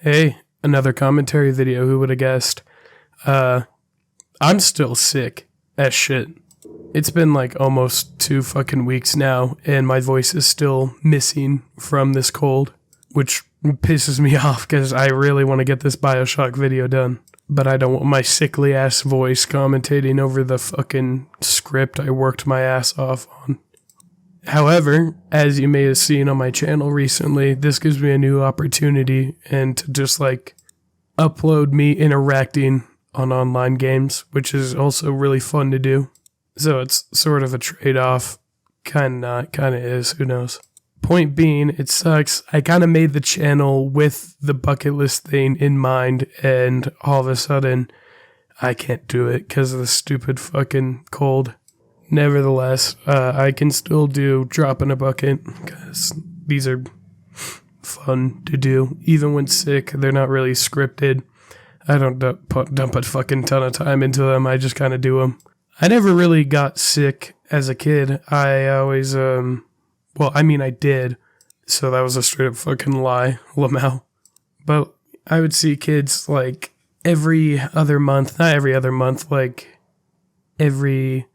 Hey, another commentary video, who would have guessed? I'm still sick as shit. It's been like almost 2 fucking weeks now, and my voice is still missing from this cold, which pisses me off because I really want to get this Bioshock video done. But I don't want my sickly ass voice commentating over the fucking script I worked my ass off on. However, as you may have seen on my channel recently, this gives me a new opportunity and to just like upload me interacting on online games, which is also really fun to do. So it's sort of a trade-off. Kind of not, kind of is, who knows. Point being, it sucks. I kind of made the channel with the bucket list thing in mind, and all of a sudden, I can't do it because of the stupid fucking cold. Nevertheless, I can still do drop in a bucket because these are fun to do. Even when sick, they're not really scripted. I don't dump a fucking ton of time into them. I just kind of do them. I never really got sick as a kid. I always, I did. So that was a straight up fucking lie, Lamau. But I would see kids like every other month, not every other month, like every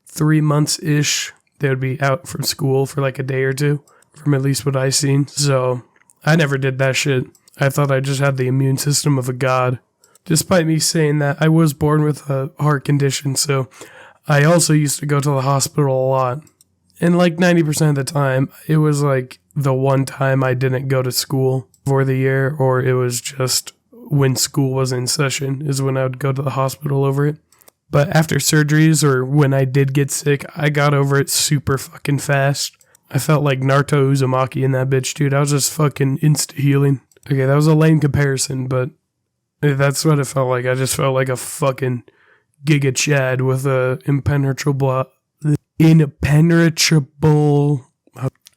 3 months-ish, they would be out from school for like a day or two, from at least what I seen. So I never did that shit. I thought I just had the immune system of a god. Despite me saying that, I was born with a heart condition, so I also used to go to the hospital a lot. And like 90% of the time, it was like the one time I didn't go to school for the year, or it was just when school was in session is when I would go to the hospital over it. But after surgeries or when I did get sick, I got over it super fucking fast. I felt like Naruto Uzumaki in that bitch, dude. I was just fucking insta-healing. Okay, that was a lame comparison, but that's what it felt like. I just felt like a fucking Giga Chad with a impenetrable...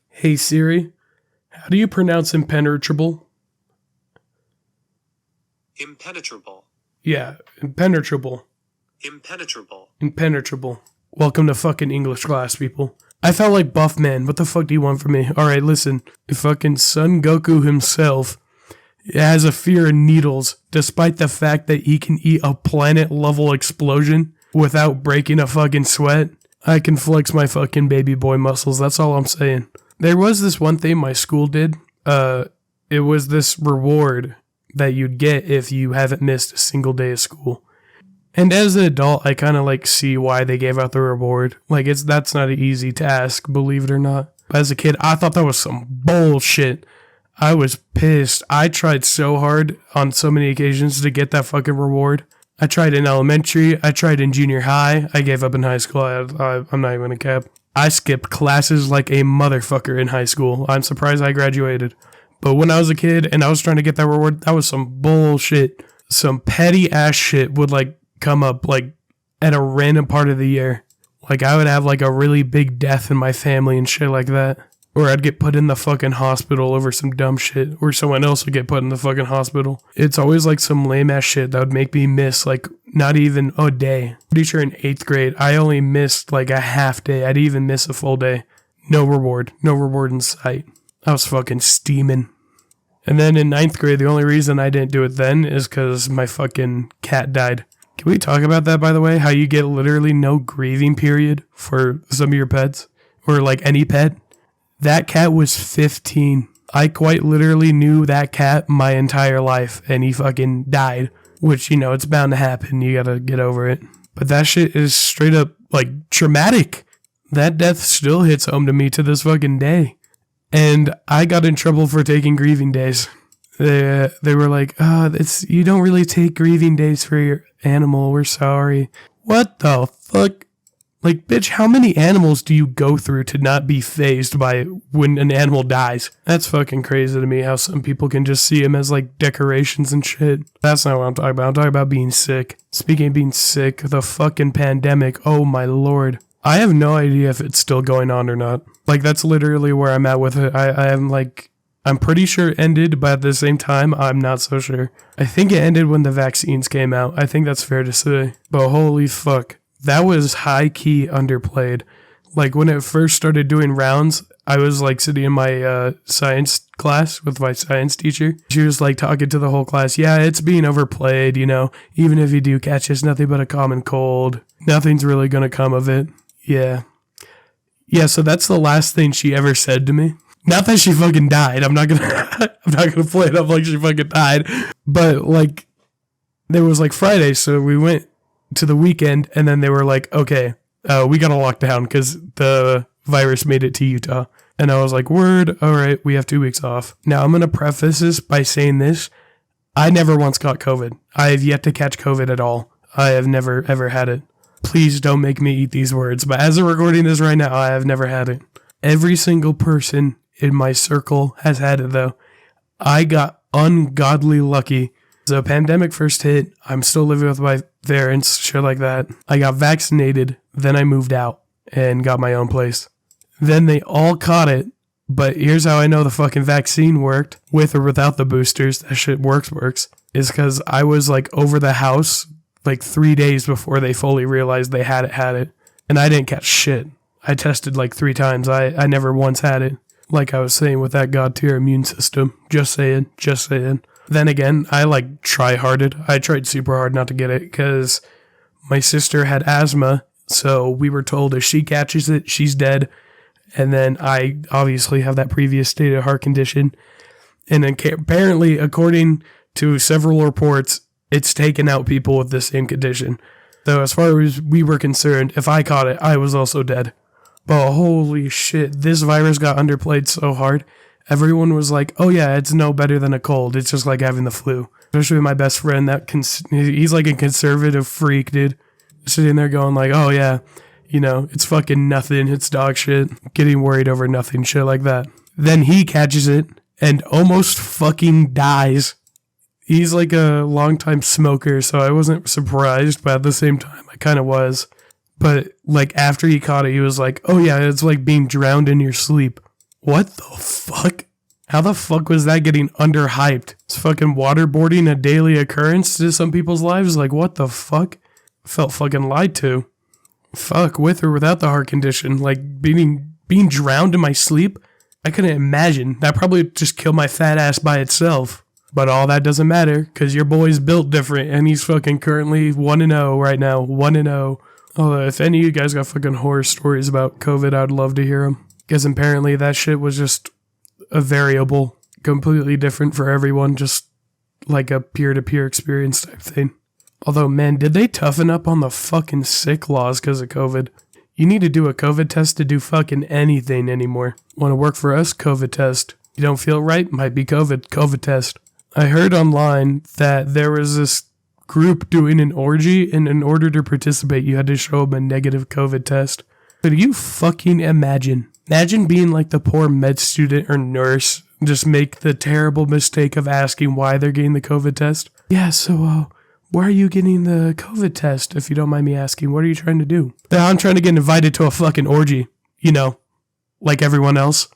Hey Siri, how do you pronounce impenetrable? Impenetrable. Yeah, impenetrable. Impenetrable. Welcome to fucking English class, people. I felt like Buff Man. What the fuck do you want from me? Alright, listen. Fucking Son Goku himself has a fear of needles, despite the fact that he can eat a planet-level explosion without breaking a fucking sweat. I can flex my fucking baby boy muscles, that's all I'm saying. There was this one thing my school did. It was this reward that you'd get if you haven't missed a single day of school. And as an adult, I kind of like see why they gave out the reward. Like, that's not an easy task, believe it or not. But as a kid, I thought that was some bullshit. I was pissed. I tried so hard on so many occasions to get that fucking reward. I tried in elementary. I tried in junior high. I gave up in high school. I'm not even gonna cap. I skipped classes like a motherfucker in high school. I'm surprised I graduated. But when I was a kid and I was trying to get that reward, that was some bullshit. Some petty ass shit would like come up like at a random part of the year. Like I would have like a really big death in my family and shit like that. Or I'd get put in the fucking hospital over some dumb shit. Or someone else would get put in the fucking hospital. It's always like some lame ass shit that would make me miss like not even a day. Pretty sure in 8th grade, I only missed like a half day. I'd even miss a full day. No reward. No reward in sight. I was fucking steaming. And then in 9th grade, the only reason I didn't do it then is because my fucking cat died. Can we talk about that, by the way? How you get literally no grieving period for some of your pets? Or like any pet? That cat was 15. I quite literally knew that cat my entire life, and he fucking died. Which, you know, it's bound to happen. You gotta get over it. But that shit is straight up, like, traumatic. That death still hits home to me to this fucking day. And I got in trouble for taking grieving days. They were like, you don't really take grieving days for your animal. We're sorry. What the fuck? Like, bitch, how many animals do you go through to not be fazed by when an animal dies? That's fucking crazy to me how some people can just see them as, like, decorations and shit. That's not what I'm talking about. I'm talking about being sick. Speaking of being sick, the fucking pandemic, oh my lord. I have no idea if it's still going on or not. Like, that's literally where I'm at with it. I'm pretty sure it ended, but at the same time, I'm not so sure. I think it ended when the vaccines came out. I think that's fair to say. But holy fuck. That was high-key underplayed. Like, when it first started doing rounds, I was like sitting in my science class with my science teacher. She was like talking to the whole class. Yeah, it's being overplayed, you know. Even if you do catch it, it's nothing but a common cold. Nothing's really going to come of it. Yeah. Yeah, so that's the last thing she ever said to me. Not that she fucking died. I'm not gonna play it up like she fucking died. But like, there was like Friday, so we went to the weekend, and then they were like, okay, we gotta lock down because the virus made it to Utah. And I was like, word, all right, we have 2 weeks off. Now I'm gonna preface this by saying this. I never once got COVID. I have yet to catch COVID at all. I have never ever had it. Please don't make me eat these words. But as I'm recording this right now, I have never had it. Every single person in my circle has had it though. I got ungodly lucky. The pandemic first hit. I'm still living with my parents, shit like that. I got vaccinated. Then I moved out and got my own place. Then they all caught it. But here's how I know the fucking vaccine worked, with or without the boosters. That shit works. Is because I was like over the house like 3 days before they fully realized they had it. And I didn't catch shit. I tested like 3 times. I never once had it. Like I was saying with that god tier immune system. Just saying. Then again, I like try-harded. I tried super hard not to get it because my sister had asthma. So we were told if she catches it, she's dead. And then I obviously have that previous stated heart condition. And then apparently, according to several reports, it's taken out people with the same condition. So as far as we were concerned, if I caught it, I was also dead. But holy shit, this virus got underplayed so hard. Everyone was like, oh yeah, it's no better than a cold. It's just like having the flu. Especially my best friend, he's like a conservative freak, dude. Sitting there going like, oh yeah, you know, it's fucking nothing. It's dog shit. Getting worried over nothing, shit like that. Then he catches it and almost fucking dies. He's like a longtime smoker, so I wasn't surprised, but at the same time, I kind of was. But like after he caught it, he was like, oh yeah, it's like being drowned in your sleep. What the fuck? How the fuck was that getting underhyped? It's fucking waterboarding a daily occurrence to some people's lives? Like what the fuck? Felt fucking lied to. Fuck, with or without the heart condition. Like being drowned in my sleep? I couldn't imagine. That probably just killed my fat ass by itself. But all that doesn't matter, because your boy's built different, and he's fucking currently 1-0 right now. 1-0. Although, if any of you guys got fucking horror stories about COVID, I'd love to hear them. Because apparently that shit was just a variable, completely different for everyone, just like a peer-to-peer experience type thing. Although, man, did they toughen up on the fucking sick laws because of COVID? You need to do a COVID test to do fucking anything anymore. Want to work for us? COVID test. You don't feel right? Might be COVID test. I heard online that there was this group doing an orgy, and in order to participate, you had to show them a negative COVID test. Could you fucking imagine? Imagine being like the poor med student or nurse, just make the terrible mistake of asking why they're getting the COVID test. Yeah, so, why are you getting the COVID test, if you don't mind me asking? What are you trying to do? I'm trying to get invited to a fucking orgy, you know, like everyone else.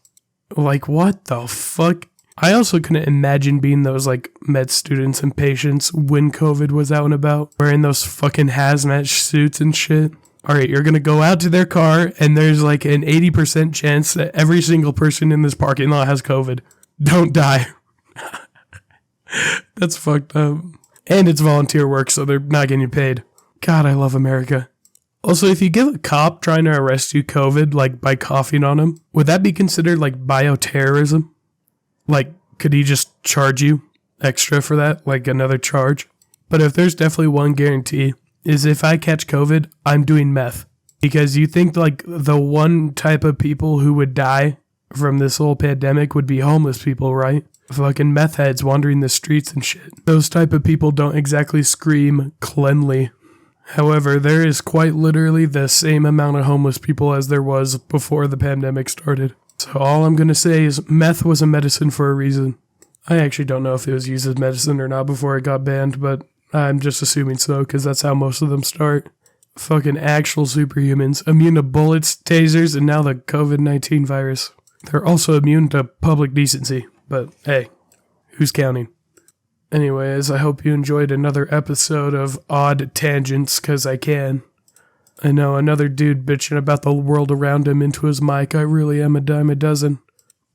Like, what the fuck? I also couldn't imagine being those, like, med students and patients when COVID was out and about, wearing those fucking hazmat suits and shit. Alright, you're gonna go out to their car, and there's, like, an 80% chance that every single person in this parking lot has COVID. Don't die. That's fucked up. And it's volunteer work, so they're not getting paid. God, I love America. Also, if you give a cop trying to arrest you COVID, like, by coughing on him, would that be considered, like, bioterrorism? Like, could he just charge you extra for that? Like another charge? But if there's definitely one guarantee, is if I catch COVID, I'm doing meth. Because you think like the one type of people who would die from this whole pandemic would be homeless people, right? Fucking meth heads wandering the streets and shit. Those type of people don't exactly scream cleanly. However, there is quite literally the same amount of homeless people as there was before the pandemic started. So all I'm going to say is meth was a medicine for a reason. I actually don't know if it was used as medicine or not before it got banned, but I'm just assuming so, because that's how most of them start. Fucking actual superhumans, immune to bullets, tasers, and now the COVID-19 virus. They're also immune to public decency, but hey, who's counting? Anyways, I hope you enjoyed another episode of Odd Tangents, because I can. I know, another dude bitching about the world around him into his mic. I really am a dime a dozen.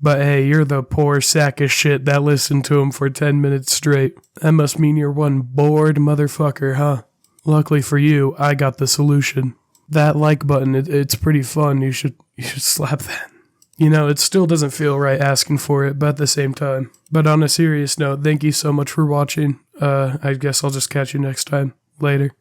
But hey, you're the poor sack of shit that listened to him for 10 minutes straight. That must mean you're one bored motherfucker, huh? Luckily for you, I got the solution. That like button, it's pretty fun. You should slap that. You know, it still doesn't feel right asking for it, but at the same time. But on a serious note, thank you so much for watching. I guess I'll just catch you next time. Later.